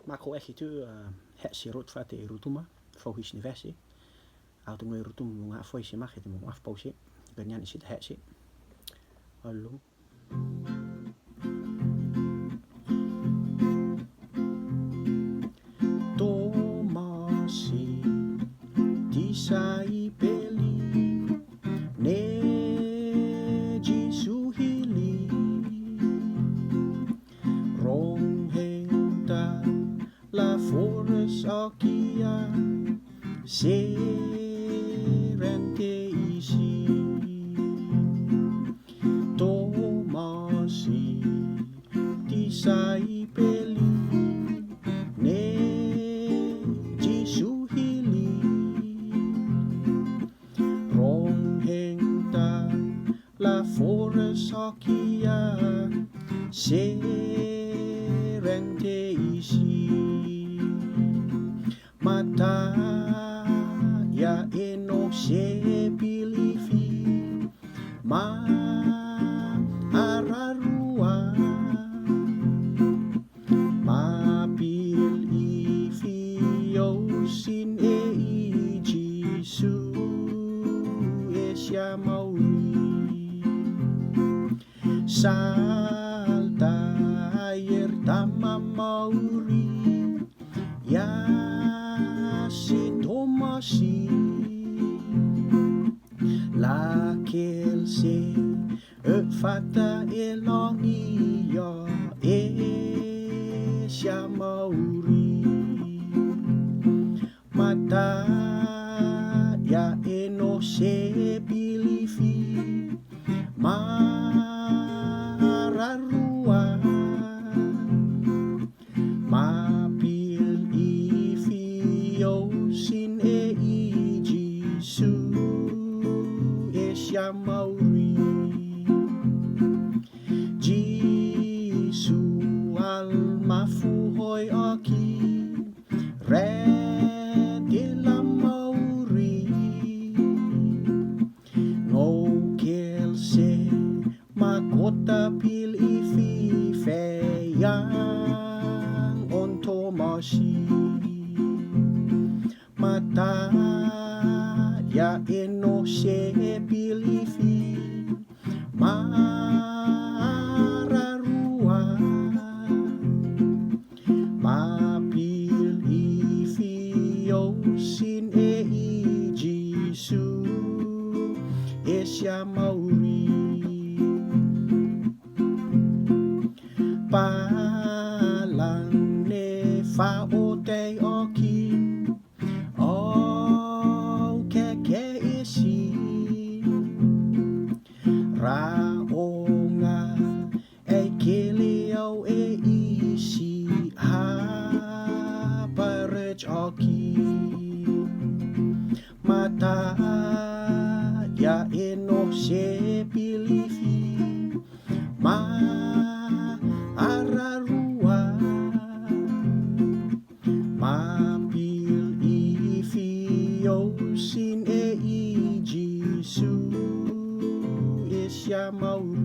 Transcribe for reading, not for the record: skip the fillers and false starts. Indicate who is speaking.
Speaker 1: Mako echi tu hesi rot fate rutuma fohis ni vesi. Auto ngoi rutum nga foi si mach het mo afpausi. Ganyan isit hesi. Hallo. Tomasi di sai peli ne jisuhili rong hengta la forest akia serente isi Tomasi di sai peli ne jisuhili rong hengta la forest akia serente isi mata ya eno se bilifi ma ararua ma pil ifio sin e jisu esya mauri salta ayer tama mauri ya si Tomasi la kel se fata elongi ya esya mauri mata ya eno se bilifi mararua mapil ifio sin e jisu esya mauri jisu al mafuhoy aki de la mauri no kel se makota pil ifi feyang on Tomasi mata ya eno se bilifi mararua mapil ifio sin e jisu esya mauri palang ne faote oki keke isi raonga keleo isi parech oki mata ya eno se bilifi ma ararua mapil ifio sin e jisu esya mauri